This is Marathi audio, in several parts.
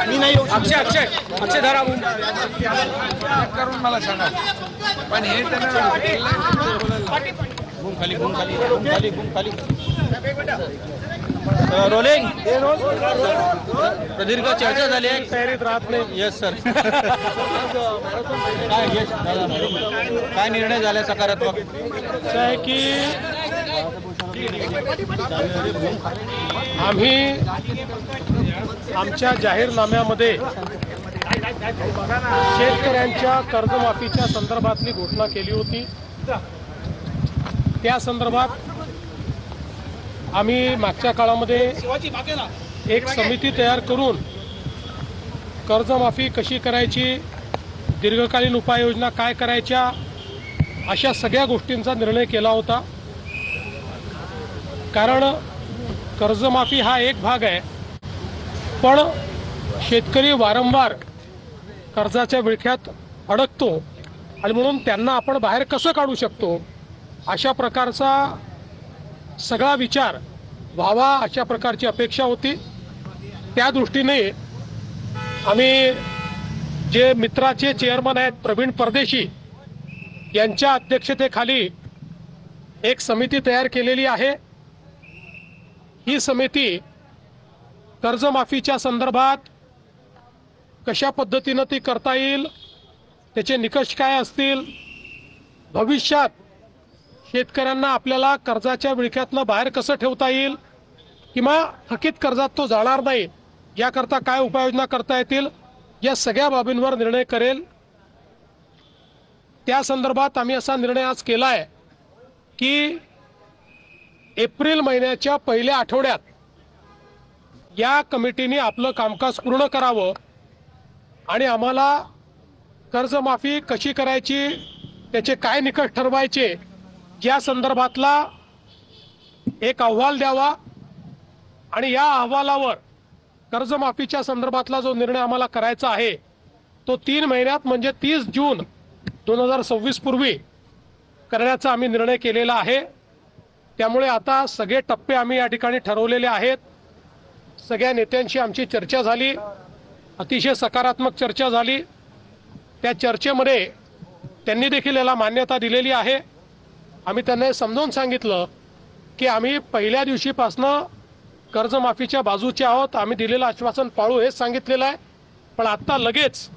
मी नाही अक्षय अक्षय अक्षय धरा करून मला सांगा पण हे खाली रोलिंग प्रदीर्घ चर्चा झाली आहे तयारीत राहत नाही येस सर काय निर्णय झाला सकारात्मक आहे की आम्ही आमच्या जाहीरनाम्यामध्ये शेतकऱ्यांच्या कर्जमाफीच्या संदर्भातली घोषणा केली होती। त्या संदर्भात आम्ही मागच्या काळामध्ये एक समिती तयार करून कर्जमाफी कशी करायची, दीर्घकालीन उपाययोजना काय करायच्या, अशा सगळ्या गोष्टींचा निर्णय केला होता। कारण कर्जमाफी हा एक भाग आहे, पण शेतकरी वारंवार कर्जाच्या विळख्यात अडकतो आणि म्हणून त्यांना आपण बाहेर कसं काढू शकतो अशा प्रकारचा सगळा विचार व्हावा अशा प्रकारची अपेक्षा होती। त्या दृष्टीने आम्ही जे मित्राचे चेअरमन आहेत प्रवीण परदेशी यांच्या अध्यक्षतेखाली एक समिती तयार केलेली आहे। ही समिती कर्जमाफीच्या संदर्भात कशा पद्धतीने ती करता येईल, त्याचे निकष काय असतील, भविष्यात शेतकऱ्यांना आपल्याला कर्जाच्या विळख्यातनं बाहेर कसं ठेवता येईल किंवा थकीत कर्जात तो जाणार नाही याकरता काय उपाययोजना करता येतील, या सगळ्या बाबींवर निर्णय करेल। त्या संदर्भात आम्ही असा निर्णय आज केला आहे की एप्रिल महिन्याच्या पहिल्या आठवड्यात या कमिटीने आपलं कामकाज पूर्ण करावं आणि आम्हाला कर्जमाफी कशी करायची, त्याचे काय निकष ठरवायचे या संदर्भातला एक अहवाल द्यावा आणि या अहवालावर कर्जमाफीच्या संदर्भातला जो निर्णय आम्हाला करायचा आहे तो 3 महिन्यात म्हणजे 30 जून 2026 पूर्वी करण्याचा आम्ही निर्णय केलेला आहे। त्यामुळे आता सगळे टप्पे आम्ही या ठिकाणी ठरवलेले आहेत। सगळ्या नेत्यांशी आमची चर्चा झाली, अतिशय सकारात्मक चर्चा झाली। त्या चर्चेमध्ये त्यांनी देखील याला मान्यता दिलेली आहे। आम्ही त्यांना समजावून सांगितलं की आम्ही पहिल्या दिवशीपासनं कर्जमाफीच्या बाजूचे आहोत, आम्ही दिलेलं आश्वासन पाळू हेच सांगितलेलं आहे। पण आता लगेच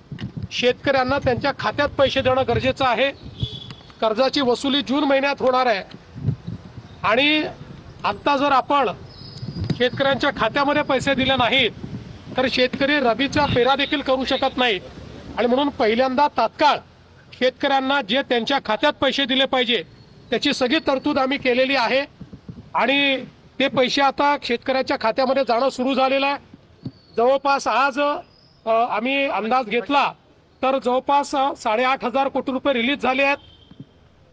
शेतकऱ्यांना त्यांच्या खात्यात पैसे देणं गरजेचं आहे। कर्जाची वसुली जून महिन्यात होणार आहे आणि आत्ता जर आपण शेतकऱ्यांच्या खात्यामध्ये पैसे दिले नाहीत तर शेतकरी रबीचा पेरा देखील करू शकत नाही आणि म्हणून पहिल्यांदा तात्काळ शेतकऱ्यांना जे त्यांच्या खात्यात पैसे दिले पाहिजे त्याची सगळी तरतूद आम्ही केलेली आहे आणि ते पैसे आता शेतकऱ्याच्या खात्यामध्ये जाणं सुरू झालेलं आहे। जवळपास आज आम्ही अंदाज घेतला तर जवळपास 8,500 कोटी रुपये रिलीज झाले आहेत।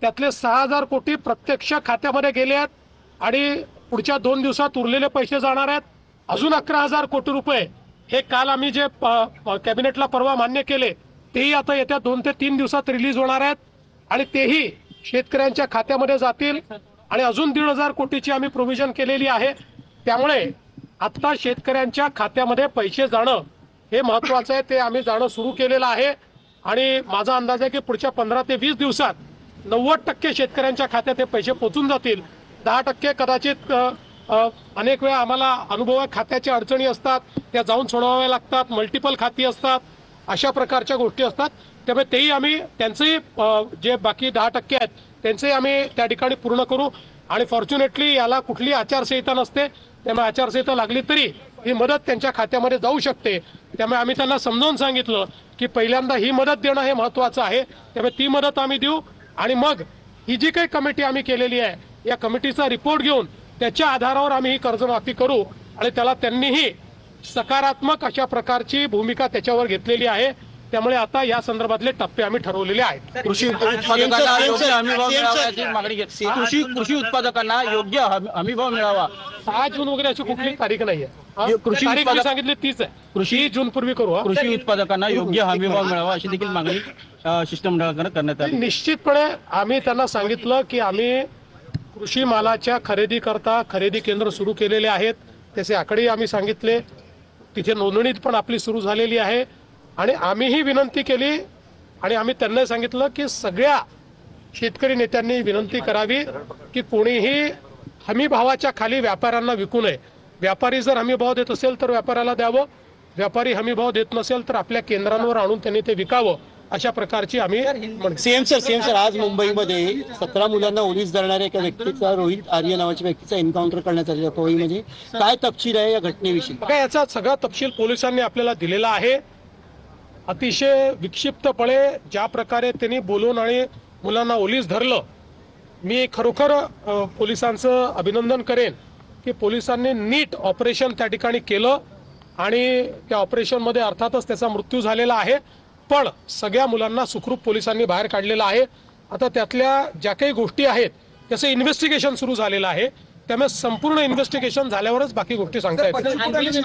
त्यातले 6,000 कोटी प्रत्यक्ष खात्यामध्ये गेले आहेत आणि पुढच्या 2 दिवसात उरलेले पैसे जाणार आहेत। अजून 11,000 कोटी रुपये हे काल आम्ही जे कॅबिनेटला परवा मान्य केले तेही आता येत्या 2 ते 3 दिवसात रिलीज होणार आहेत आणि तेही शेतकऱ्यांच्या खात्यामध्ये जातील आणि अजून 1,500 कोटीची आम्ही प्रोव्हिजन केलेली आहे। त्यामुळे आता शेतकऱ्यांच्या खात्यामध्ये पैसे जाणं हे महत्त्वाचं आहे, ते आम्ही जाणं सुरू केलेलं आहे आणि माझा अंदाज आहे की पुढच्या 15 ते 20 दिवसात 90% शेतकऱ्यांच्या खात्यात हे पैसे पोहोचून जातील। 10% कदाचित अनेक वेळा आम्हाला अनुभव खात्याच्या अडचणी असतात, त्या जाऊन सोडवाव्या लागतात, मल्टिपल खाती असतात, अशा प्रकारच्या गोष्टी असतात। त्यामुळे तेही आम्ही त्यांचेही जे बाकी 10% आहेत त्यांचेही आम्ही त्या ठिकाणी पूर्ण करू आणि फॉर्च्युनेटली याला कुठली आचारसंहिता नसते, त्यामुळे आचारसंहिता लागली तरी ही मदत त्यांच्या खात्यामध्ये जाऊ शकते। त्यामुळे आम्ही त्यांना समजावून सांगितलं की पहिल्यांदा ही मदत देणं हे महत्त्वाचं आहे, त्यामुळे ती मदत आम्ही देऊ आणि मग ही जी काही कमिटी आम्ही केलेली आहे या कमिटीचा रिपोर्ट घेऊन त्याच्या आधारावर आम्ही ही कर्जमाफी करू आणि त्याला त्यांनीही सकारात्मक अशा प्रकारची भूमिका त्याच्यावर घेतलेली आहे। त्यामुळे आता या संदर्भातले टप्पे आम्ही ठरवलेले आहेत। कृषी उत्पादकांना योग्य हमीभाव मिळावा याची मागणी कृषी उत्पादकांना योग्य हमीभाव मिळावा 6 जून वगैरे अशी कुठली तारीख नाहीये, कृषी तारीख सांगितली तीच आहे, कृषी जून पूर्वी करू। कृषी उत्पादकांना योग्य हमीभाव मिळावा अशी देखील मागणी शिष्टमंडळाकडे करण्यात आली। निश्चितपणे आम्ही त्यांना सांगितलं की आम्ही कृषी मालाच्या खरेदी करता खरेदी केंद्र सुरू केलेले आहेत, त्याचे आकडेही आम्ही सांगितले, तिथे नोंदणी पण आपली सुरू झालेली आहे आणि आम्हीही विनंती केली आणि आम्ही त्यांना सांगितलं की सगळ्या शेतकरी नेत्यांनी विनंती करावी की कोणीही हमी भावाच्या खाली व्यापाऱ्यांना विकू नये. व्यापारी जर हमी भाव देत असेल तर व्यापाऱ्याला द्यावं, व्यापारी हमी भाव देत नसेल तर आपल्या केंद्रांवर आणून त्यांनी ते विकावं, अशा प्रकारची आम्ही सीएम सर आज मुंबईमध्ये 17 मुलांना ओलीस धरणाऱ्या एका व्यक्तीचा, रोहित आर्य नावाच्या व्यक्तीचा एन्काउंटर करण्यात आलेला पवईमध्ये. काय तपशील आहे या घटनेविषयी? बघा, याचा सगळा तपशील पोलिसांनी आपल्याला दिलेला आहे. अतिशय विक्षिप्तपणे ज्या प्रकारे त्यांनी बोलून आणि मुलांना ओलीस धरलं, मी खरोखर पोलिसांचं अभिनंदन करेन की पोलिसांनी नीट ऑपरेशन त्या ठिकाणी केलं आणि त्या ऑपरेशनमध्ये अर्थातच त्याचा मृत्यू झालेला आहे, पण सगळ्या मुलांना सुखरूप पोलिसांनी बाहेर काढलेलं आहे. आता त्यातल्या ज्या काही गोष्टी आहेत त्याचं इन्व्हेस्टिगेशन सुरू झालेलं आहे, त्यामुळे संपूर्ण इन्व्हेस्टिगेशन झाल्यावरच बाकी गोष्टी सांगता येतील.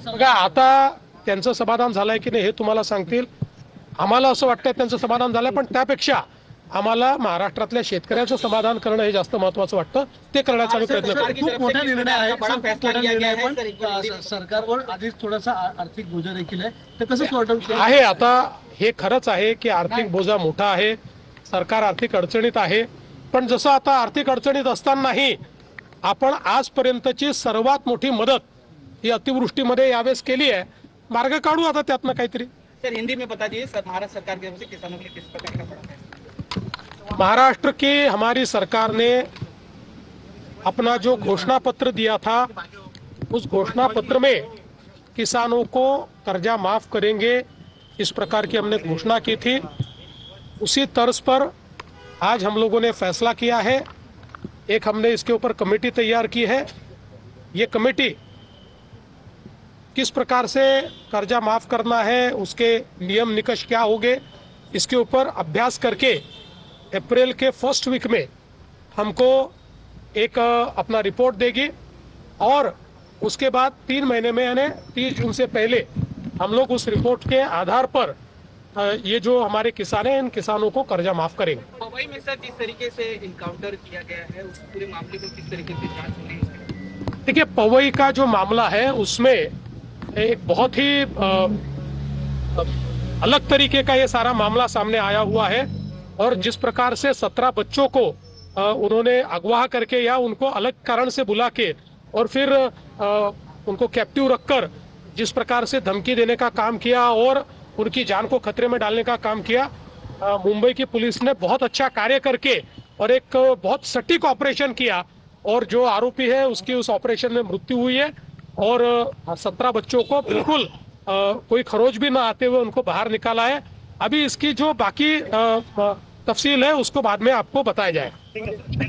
बघा, आता त्यांचं समाधान झालंय की नाही हे तुम्हाला सांगतील. आम्हाला असं वाटतं त्यांचं समाधान झालंय, पण त्यापेक्षा आम्हाला महाराष्ट्रातल्या शेतकऱ्यांचं समाधान करणं हे जास्त महत्वाचं वाटतं. ते करण्याचा आम्ही प्रयत्न करू. खूप मोठा निर्णय आहे, पण सरकारवर आधीच थोडासा आर्थिक बोजा देखील आहे, तर कसं सॉर्ट आउट आहे? आता हे खरंच आहे की आर्थिक बोजा मोठा आहे, सरकार आर्थिक अडचणीत आहे, पण जसं आता आर्थिक अडचणीत असतानाही आपण आजपर्यंतची सर्वात मोठी मदत ही अतिवृष्टीमध्ये यावेळेस केली आहे. मार्ग काढू आता त्यातनं काहीतरी. सर हिंदी में बता दीजिए सर, महाराष्ट्र सरकार की तरफ से किसानों के लिए किस प्रकार का बड़ा है? महाराष्ट्र की हमारी सरकार ने अपना जो घोषणा पत्र दिया था, उस घोषणा पत्र में किसानों को कर्जा माफ करेंगे इस प्रकार की हमने घोषणा की थी. उसी तर्ज पर आज हम लोगों ने फैसला किया है. एक हमने इसके ऊपर कमेटी तैयार की है. ये कमेटी किस प्रकार से कर्जा माफ करना है, उसके नियम निकष क्या होंगे, इसके ऊपर अभ्यास करके अप्रैल के फर्स्ट वीक में हमको एक अपना रिपोर्ट देगी और उसके बाद 3 महीने में यानी 30 जून से पहले हम लोग उस रिपोर्ट के आधार पर ये जो हमारे किसान हैं इन किसानों को कर्जा माफ करेंगे. पवई में सर जिस तरीके से इनकाउंटर किया गया है उस पूरे मामले को किस तरीके से जांच हो रही है? देखिए, पवई का जो मामला है उसमें एक बहुत ही अलग तरीके का ये सारा मामला सामने आया हुआ है और जिस प्रकार से 17 बच्चों को उन्होंने अगवा करके या उनको अलग कारण से बुला के और फिर उनको कैप्टिव रखकर जिस प्रकार से धमकी देने का काम किया और उनकी जान को खतरे में डालने का काम किया, मुंबई की पुलिस ने बहुत अच्छा कार्य करके और एक बहुत सटीक ऑपरेशन किया और जो आरोपी है उसकी उस ऑपरेशन में मृत्यु हुई है और 17 बच्चों को बिल्कुल कोई खरोच भी ना आते हुए उनको बाहर निकाला है. अभी इसकी जो बाकी तफसील है उसको बाद में आपको बताया जाएगा.